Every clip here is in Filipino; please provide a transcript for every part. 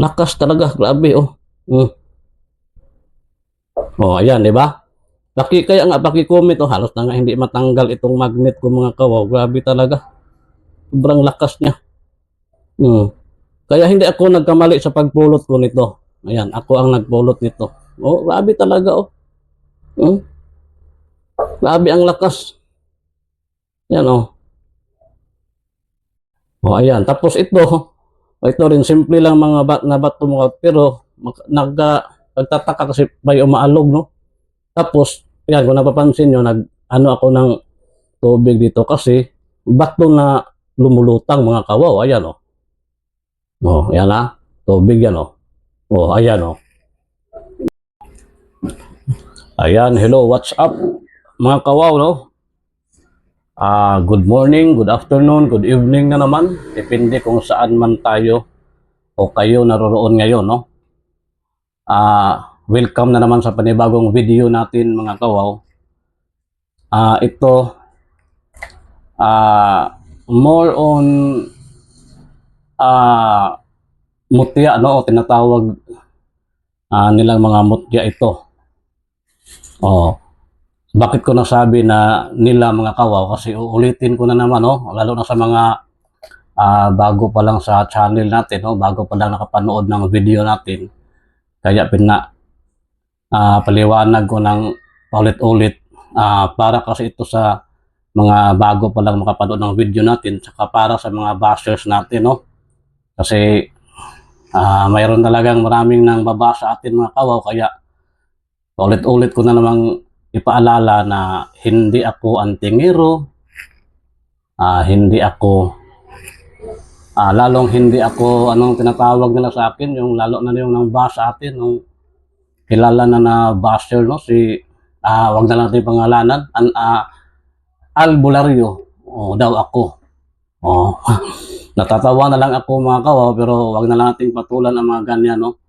Lakas talaga, grabe oh. Mm. Oh, ayan, di ba? Kaya nga paki-comment oh, halos na nga hindi matanggal itong magnet ko mga kawaw. Grabe talaga. Sobrang lakas niya. Mm. Kaya hindi ako nagkamali sa pagpulot ko nito. Ayan, ako ang nagpulot nito. Oh, grabe talaga oh. Mm. Grabe ang lakas. Yan oh. Oh, ayan. Tapos ito rin simple lang mga na bato mo pero nagtataka kasi may umaalog no. Tapos, yan, kung napapansin nyo, ano ako ng tubig dito kasi bato na lumulutang mga kawaw. Ayan, oh. Oh, ayan ah. Tubig yan, oh. Oh, ayan, oh. Ayan, hello, what's up? Mga kawaw, no? Good morning, good afternoon, good evening na naman. Depende kung saan man tayo o kayo naroroon ngayon, no? Welcome na naman sa panibagong video natin mga kawaw. Ito more on mutya no, o tinatawag nilang mga mutya ito. Oh, bakit ko nasabi na nila mga kawaw? Kasi uulitin ko na naman no, lalo na sa mga bago pa lang sa channel natin, no, bago pa lang nakapanood ng video natin. Kaya paliwanag ko ng paulit-ulit para kasi ito sa mga bago pa lang makapanood ng video natin, saka para sa mga bashers natin, no? Kasi mayroon talagang maraming nang babasa atin mga kawaw, kaya ulit-ulit ko na namang ipaalala na hindi ako antingero, hindi ako lalong hindi ako anong tinatawag nila sa akin, yung lalo na yung nang basa atin, yung kilala na basher, no, si wag na lang natin pangalanan, albularyo daw ako. Natatawa na lang ako mga kawaw, pero wag na lang natin patulan ang mga ganyan, no.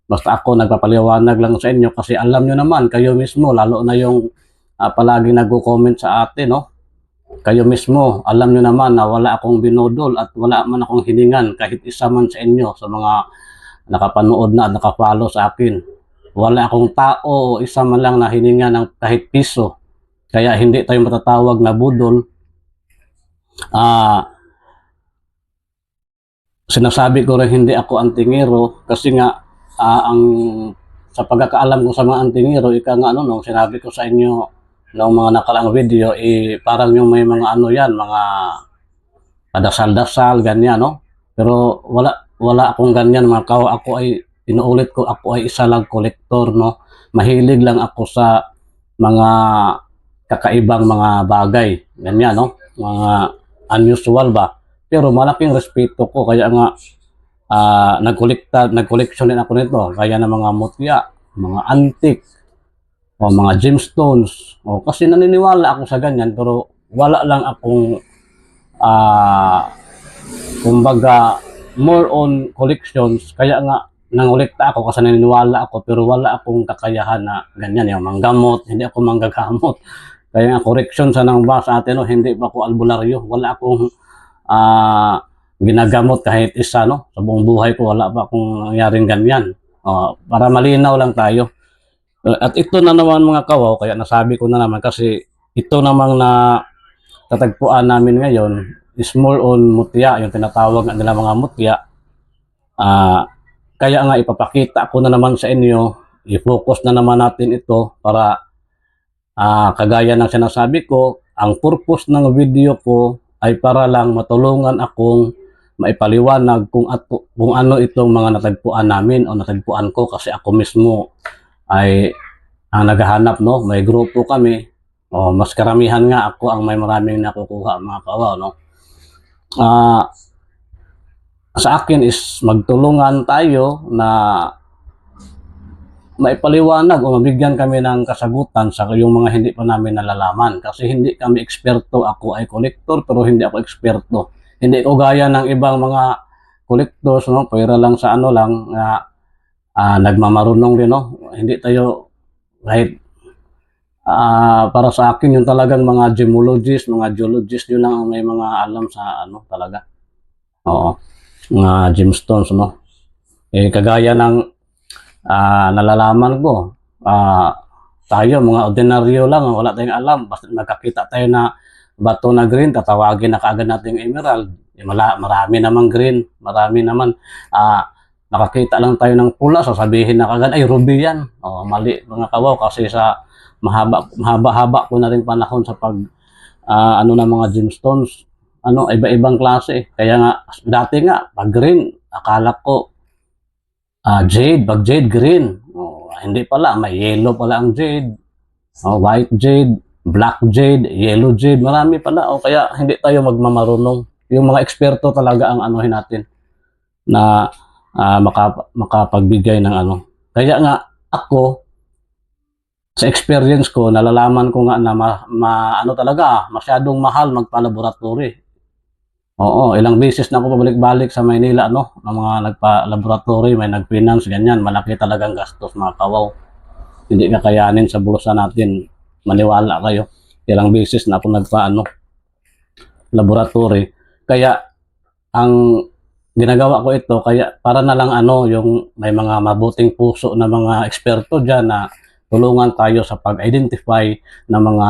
Basta ako nagpapaliwanag lang sa inyo kasi alam nyo naman, kayo mismo, lalo na yung palagi nagko-comment sa atin, no. Kayo mismo, alam nyo naman na wala akong binudol at wala man akong hiningan kahit isa man sa inyo, sa mga nakapanood na at nakafollow sa akin. Wala akong tao o isa man lang na hiningan ng kahit piso. Kaya hindi tayo matatawag na budol. Sinasabi ko rin hindi ako antingero kasi nga sa pagkakaalam ko sa mga antingero, ika nga ano, nung sinabi ko sa inyo noong mga nakaraang video, parang yung may mga ano yan, mga padasal-dasal, ganyan, no? Pero wala akong ganyan mga kaw. Ako ay, inuulit ko, ako ay isa lang kolektor, no? Mahilig lang ako sa mga kakaibang mga bagay, ganyan, no? Mga unusual ba? Pero malaking respeto ko, kaya nga nag-collection din ako nito, kaya ng mga mutya, mga antique, o mga gemstones, kasi naniniwala ako sa ganyan, pero wala lang akong kumbaga more on collections, kaya nga nangolekta ako kasi naniniwala ako, pero wala akong kakayahan na ganyan, yung manggamot, hindi ako manggagamot. Kaya nga correction sa nang ba sa atin, no, hindi pa ako albularyo, wala akong ginagamot kahit isa, no, sa buong buhay ko wala pa akong nangyaring ganyan. Para malinaw lang tayo. At ito na naman mga kawaw, kaya nasabi ko na naman kasi ito namang na tatagpuan namin ngayon is more on mutya, yung tinatawag nila mga mutya. Kaya nga ipapakita ko na naman sa inyo, i-focus na naman natin ito para kagaya ng sinasabi ko, ang purpose ng video ko ay para lang matulungan akong maipaliwanag kung ano itong mga natagpuan namin o natagpuan ko, kasi ako mismo ay naghahanap, no, may grupo kami, mas karamihan nga ako ang may maraming nakukuha mga kawaw, no. Sa akin is magtulungan tayo na maipaliwanag o mabigyan kami ng kasagutan sa yung mga hindi pa namin nalalaman, kasi hindi kami eksperto. Ako ay kolektor pero hindi ako eksperto. Hindi ko gaya ng ibang mga collectors, no, pera lang sa ano lang na nagmamarunong din, no. Hindi tayo kahit para sa akin yung talagang mga gemologist, mga geologist, yun lang ang may mga alam sa ano talaga. Mga gemstones, no. Kagaya ng nalalaman ko, tayo mga ordinaryo lang, wala tayong alam, basta nagkakita tayo na bato na green, tatawagin na kaagad natin yung emerald. Marami naman green, marami naman. Nakakita lang tayo ng pula, sasabihin na kaagad, ay ruby yan. Mali mga kawaw, kasi sa mahaba-haba ko na rin panahon sa ano na mga gemstones, iba-ibang klase. Kaya nga, dati nga, pag green, akala ko, jade, pag jade, green. Hindi pala, may yellow pala ang jade. White jade, black jade, yellow jade, marami pala. Kaya hindi tayo magmamarunong. Yung mga eksperto talaga ang anuhin natin na makapagbigay ng ano. Kaya nga, ako, sa experience ko, nalalaman ko nga na ano talaga, masyadong mahal magpa-laboratory. Ilang beses na ako pabalik-balik sa Maynila, ng mga nagpa-laboratory, may nag-finance, ganyan. Malaki talagang gastos, mga kawaw. Hindi kakayanin sa bulsa natin. Maniwala kayo. Ilang beses na ako laboratory. Kaya, ang ginagawa ko ito, kaya para na lang yung may mga mabuting puso na mga eksperto dyan na tulungan tayo sa pag-identify ng mga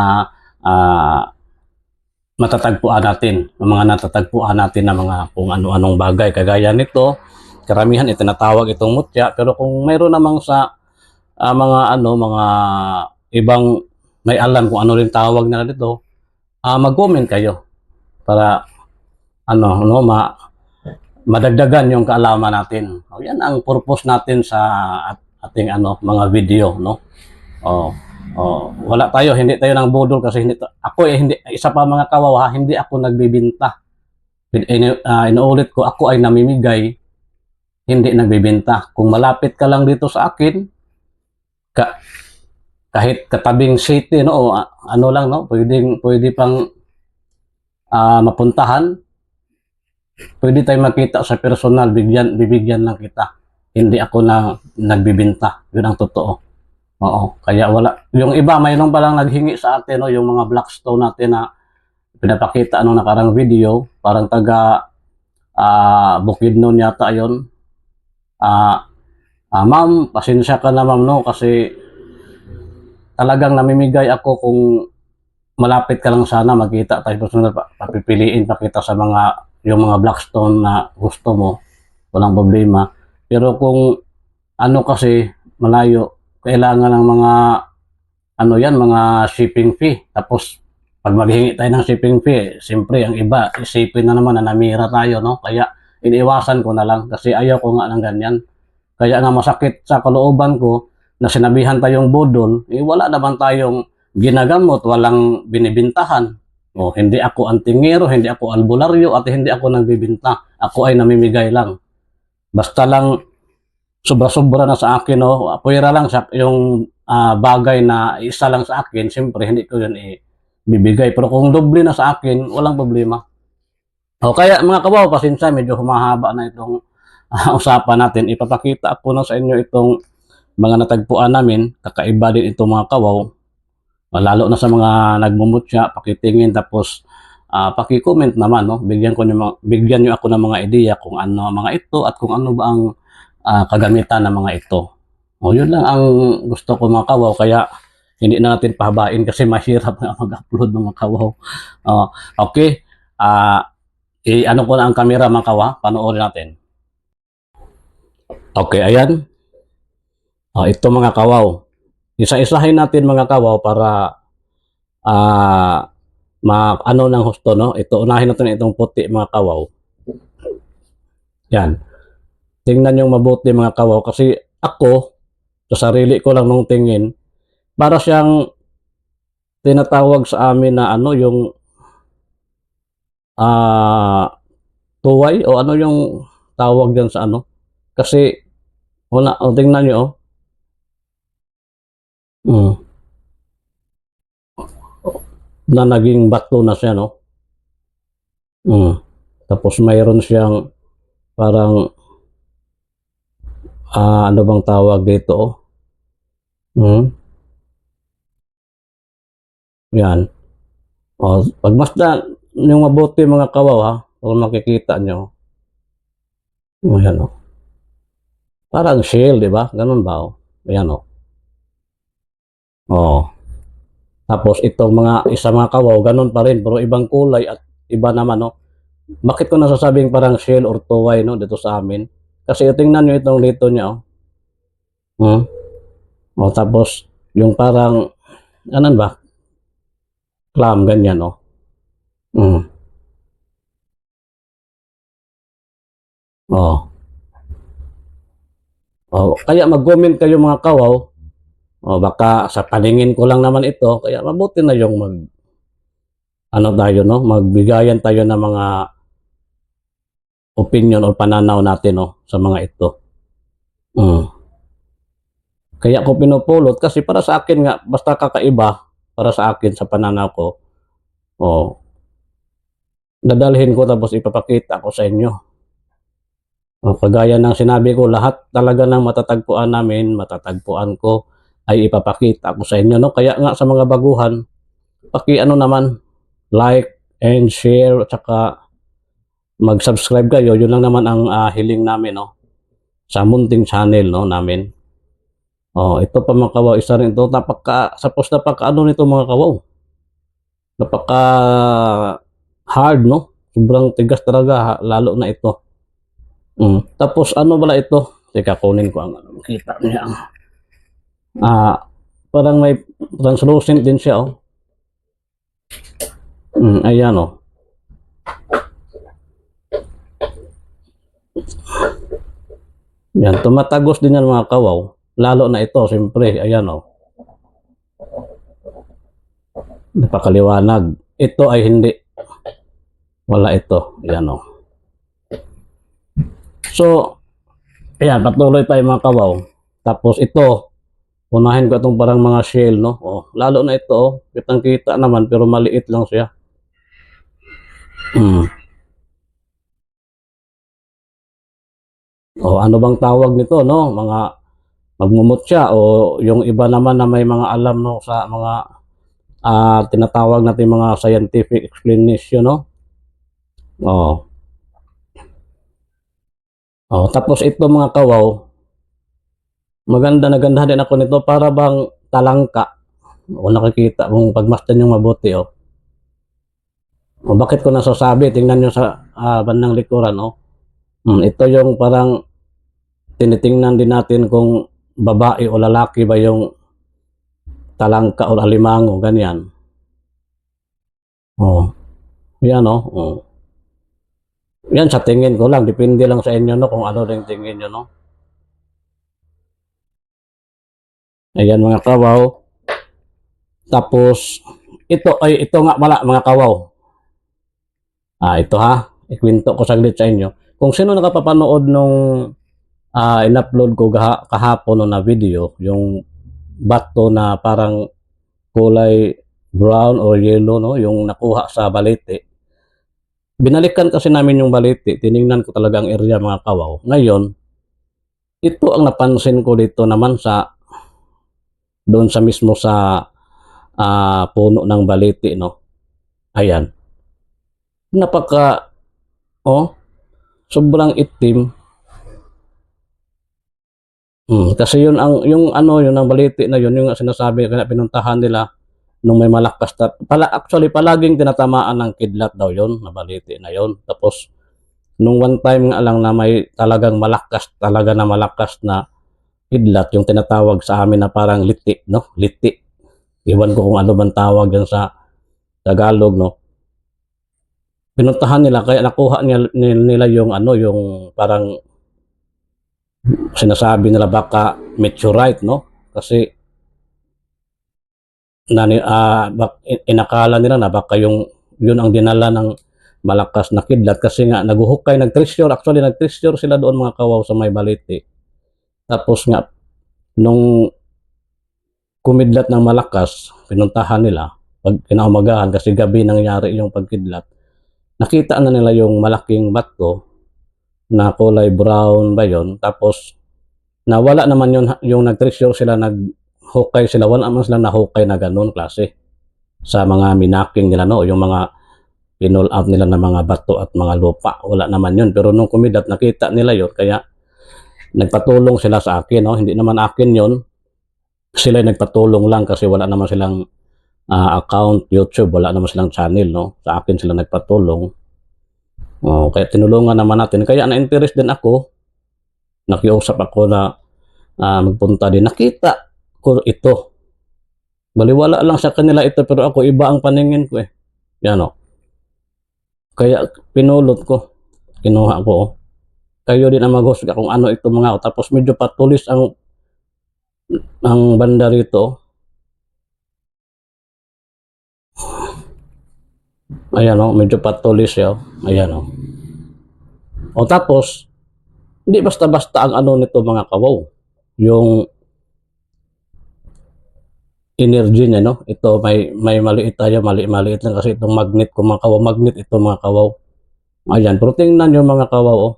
matatagpuan natin, ng mga natatagpuan natin na mga kung ano-anong bagay. Kagaya nito, karamihan itinatawag itong mutya, pero kung mayroon namang sa mga ibang may alam kung ano rin tawag nila dito, mag-comment kayo para madagdagan yung kaalaman natin. Yan ang purpose natin sa ating mga video, no? Hindi tayo nang budol kasi hindi, isa pa mga kawawa, hindi ako nagbibinta. Inuulit ko, ako ay namimigay, hindi nagbibinta. Kung malapit ka lang dito sa akin, kahit katabing city, no, lang, no, pwede pang mapuntahan, pwede tayo makita sa personal, bibigyan lang kita. Hindi ako nagbibinta, yun ang totoo. Kaya wala. Yung iba, mayroon palang naghingi sa atin, yung mga blackstone natin na pinapakita nakarang video, parang taga Bukidnon yata yon. Ma'am, pasensya ka na ma'am, no, kasi talagang namimigay ako kung malapit ka lang sana makita tayo personal, papipiliin pa kita sa yung mga blackstone na gusto mo, walang problema. Pero kung kasi malayo, kailangan ng mga mga shipping fee. Tapos pag maghingi tayo ng shipping fee, siyempre ang iba isipin na naman na namira tayo, no? Kaya iniiwasan ko na lang kasi ayaw ko nga ng ganyan. Kaya nga masakit sa kalooban ko na sinabihan tayong budol, wala naman tayong ginagamot, walang binibintahan. Hindi ako antingero, hindi ako albularyo, at hindi ako nagbibinta. Ako ay namimigay lang. Basta lang sobra-sobra na sa akin, puwera lang yung bagay na isa lang sa akin, siyempre hindi ko yun ibibigay. Pero kung doble na sa akin, walang problema. Kaya mga kawaw, pasensya, medyo humahaba na itong usapan natin. Ipapakita ko na sa inyo itong mga natagpuan namin. Kakaiba din itong mga kawaw. Lalo na sa mga nagmumutya, pakitingin, tapos paki-comment naman, no? Bigyan nyo ako ng mga ideya kung ano mga ito at kung ano ba ang kagamitan ng mga ito. Yun lang ang gusto ko mga kawaw, kaya hindi na natin pahabain kasi mahirap na mag-upload mga kawaw. Okay, ko na ang camera mga kawaw, panoorin natin. Okay, ayan. Ito mga kawaw. Isa-isahin natin mga kawaw para ng husto, no? Ito, unahin natin itong puti mga kawaw. Yan. Tingnan yung mabuti mga kawaw kasi ako, sa sarili ko lang nung tingin, para siyang tinatawag sa amin na yung tuway o yung tawag dyan sa kasi tingnan nyo na naging bato na siya, no? Tapos mayroon siyang parang ano bang tawag dito, yan. Pagmasdan yung mabuti mga kawaw, kung makikita nyo, yan, Parang shell, di ba? Ganun ba? Oh. Ayan, oh. Oh. Tapos itong mga kawaw, ganun pa rin, pero ibang kulay at iba naman, no? Bakit ko nasasabing parang shell or tuway, no, dito sa amin? Kasi tingnan nyo itong dito niya, oh. Hmm? Oh, tapos, yung parang, anan ba? Clam, ganyan, oh. Hmm. Oh. Oh, kaya mag-comment kayo mga kawaw. Oh, baka sa paningin ko lang naman ito, kaya mabuti na yung ano tayo, no? Magbigayan tayo ng mga opinion o pananaw natin, no, sa mga ito. Mm. Kaya ko pinupulot kasi para sa akin nga, basta kakaiba, para sa akin sa pananaw ko, oh, dadalhin ko tapos ipapakita ko sa inyo. Oh, kagaya ng sinabi ko, lahat talaga ng matatagpuan namin, matatagpuan ko, ay ipapakita ko sa inyo, no? Kaya nga sa mga baguhan, ano naman, like and share, at saka mag-subscribe kayo. Yun lang naman ang hiling namin, no? Sa munting channel, no, namin. Oh, ito pa mga kawaw, isa rin ito. Sapos napaka ano nito mga kawaw. Napaka hard, no? Sobrang tigas talaga, lalo na ito. Tapos ano pala ito? Teka, kunin ko ang ano, kita niya. Parang may translucent din siya, oh. Ayan, oh. Yan, tumatagos din yan mga kawaw. Lalo na ito, siyempre, ayan, oh. Napakaliwanag. Ito ay hindi. Wala ito. Ayan, oh. So, ayan, patuloy tayo mga kawaw. Tapos ito, unahin ko itong parang mga shell, no? Oh, lalo na ito, oh. Kitang-kita naman, pero maliit lang siya. O ano bang tawag nito, no? Mga magmumutya o yung iba naman na may mga alam, no, sa mga tinatawag natin mga scientific explanation, no? Oh. Oh, tapos ito mga kawaw, nagandahan din ako nito para bang talangka. O nakikita mong pagmasdan yung mabuti, oh. O bakit ko nasasabi? Tingnan nyo sa bandang likuran, oh. Ito yung parang tinitingnan din natin kung babae o lalaki ba yung talangka o alimango, ganyan. Oh. Yan, oh. Oh. Yan sa tingin ko lang, depende lang sa inyo, no, kung ano ring tingin nyo, no. Ayan mga kawaw. Tapos ito nga pala mga kawaw. Ito ha, ikwento ko saglit sa inyo. Kung sino nakapapanood nung in-upload ko kahapon na video, yung bato na parang kulay brown or yellow, no, yung nakuha sa balete. Binalikan kasi namin yung balete, tiningnan ko talaga ang area mga kawaw. Ngayon, ito ang napansin ko dito naman doon sa mismo sa puno ng balete, no. Ayan. Sobrang itim. Kasi yun yung ang balete na yun, yung sinasabi kaya pinuntahan nila nung may malakas actually palaging tinatamaan ng kidlat daw yun, na balete na yun. Tapos nung one time nga lang na may talagang malakas na kidlat, yung tinatawag sa amin na parang liti, no? Liti. Iwan ko kung ano bang tawag yan sa Tagalog, no? Pinuntahan nila kaya nakuha nila yung yung parang sinasabi nila baka meteorite, no? Kasi inakala nila na baka yun ang dinala ng malakas na kidlat kasi nga nag-treasure sila doon mga kawaw sa may balete. Tapos nga nung kumidlat ng malakas, pinuntahan nila pag kinaumagahan kasi gabi nangyari yung pagkidlat. Nakita na nila yung malaking bato na kulay brown ba yun. Tapos nawala naman yung nag-treasure sila, naghukay sila, wala naman sila nahukay na ganun klase sa mga minaking nila, no, yung mga pinull out nila ng mga bato at mga lupa, wala naman yun. Pero nung kumidat nakita nila yun, kaya nagpatulong sila sa akin, no? Hindi naman akin yon, sila nagpatulong lang kasi wala naman silang account YouTube, wala naman silang channel, no? Sa akin sila nagpatulong. Kaya tinulungan naman natin. Kaya na-interest din ako, nakiusap ako na magpunta din. Nakita ko ito. Baliwala lang sa kanila ito, pero ako iba ang paningin ko eh. Yan o. Kaya pinulot ko. Kinuha ko. Kayo din ang maghusga kung ano ito mga. Tapos medyo patulis ang banda rito. Ayan o, medyo patulis siya. Ayan o. O tapos, hindi basta-basta ang ano nito mga kawaw. Yung energy niya, no? Ito may maliit tayo, maliit lang kasi itong magnet ko mga kawaw. Magnet ito mga kawaw. Ayan, pero tingnan nyo mga kawaw, oh.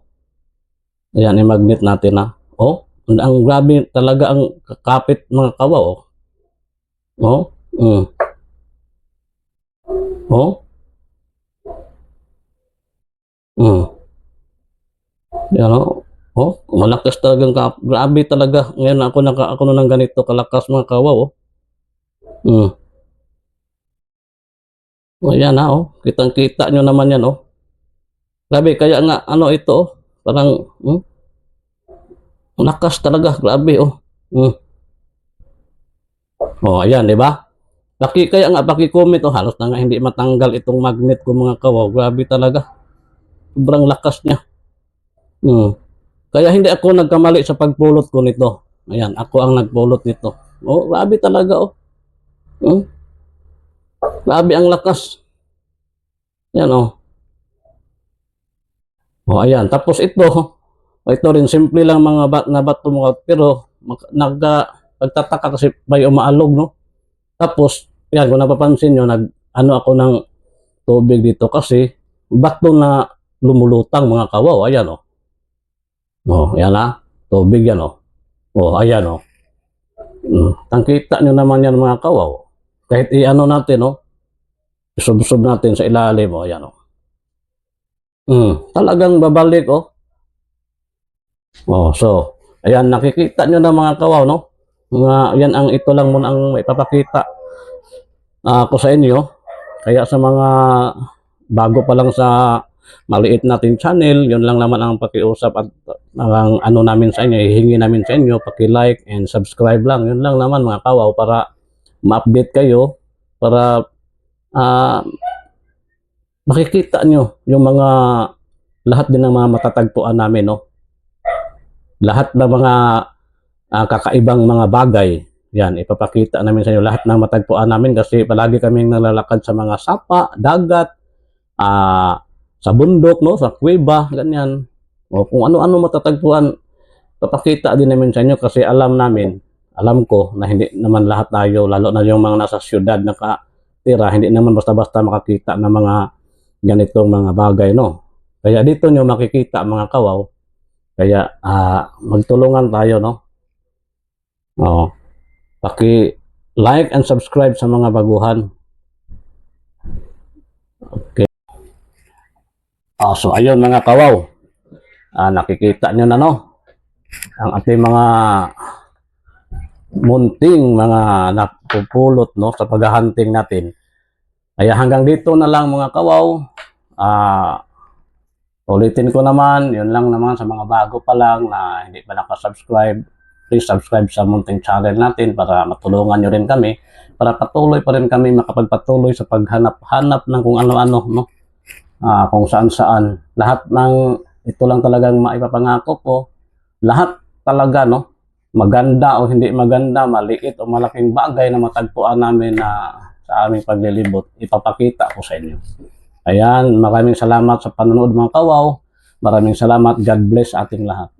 Ayan, yung magnet natin, ha. Oh, ang grabe talaga ang kapit mga kawaw, oh. Oh, oh, yan, oh. Oh, malakas talagang grabe talaga. Ngayon ako na ng ganito kalakas mga kawaw, oh. Ayan ha, oh. Kitang-kita nyo naman yan, oh. Grabe, kaya nga, ano ito, oh. Parang, lakas talaga, grabe, oh. Oh, ayan, di ba? Kaya nga, paki-comment, oh. Halos na nga hindi matanggal itong magnet ko mga kawaw. Grabe talaga. Sobrang lakas niya. Kaya hindi ako nagkamali sa pagpulot ko nito. Ayan, ako ang nagpulot nito. Oh, grabe talaga, oh. Grabe ang lakas. Yan, oh. Oh, ayan. Tapos ito rin, simple lang mga na bato mo, pero nagtataka kasi may umaalog, no? Tapos, yan, kung napapansin nyo, ano ako ng tubig dito kasi bato na lumulutang mga kawaw. Ayan, oh. Oh, ayan ha. Tubig yan, oh. Oh, ayan, oh. Tangkita nyo naman yan mga kawaw. Kahit i-ano natin, oh. Isub-sub natin sa ilalim, oh. Ayan, oh. Talagang babalik, oh. Oh, so, ayan, nakikita nyo na mga kawaw, no? Yan ito lang muna ang ipapakita ko sa inyo. Kaya sa mga bago pa lang sa maliit natin channel, yun lang naman ang pakiusap at ang ano namin sa inyo, hihingi namin sa inyo, paki-like and subscribe lang. Yun lang naman mga kawaw para ma-update kayo, para makikita nyo yung mga lahat din ng mga matatagpuan namin, no? Lahat ng mga kakaibang mga bagay, yan, ipapakita namin sa inyo lahat ng matagpuan namin kasi palagi kaming nalalakad sa mga sapa, dagat, sa bundok, no, sa kuweba, ganyan. O kung ano-ano matatagpuan, papakita din namin sa inyo kasi alam ko na hindi naman lahat tayo, lalo na yung mga nasa syudad nakatira, hindi naman basta-basta makakita ng mga ganitong mga bagay, no. Kaya dito nyo makikita mga kawaw. Kaya magtulungan tayo, no. Paki-like and subscribe sa mga baguhan. Okay. So ayun mga kawaw. Nakikita nyo na, no. Ang ating mga munting mga napupulot, no, sa paghahunting natin. Kaya hanggang dito na lang mga kawaw. Ulitin ko naman, yun lang naman sa mga bago pa lang na hindi pa nakasubscribe. Please subscribe sa munting channel natin para matulungan nyo rin kami. Para patuloy pa rin kami makapagpatuloy sa paghanap-hanap ng kung ano-ano, no? Kung saan-saan. Lahat ng ito lang talagang maipapangako ko. Lahat talaga, no? Maganda o hindi maganda, maliit o malaking bagay na matagpuan namin na sa aming paglilibot, ipapakita ko sa inyo. Ayan, maraming salamat sa panonood mga kawaw. Maraming salamat. God bless ating lahat.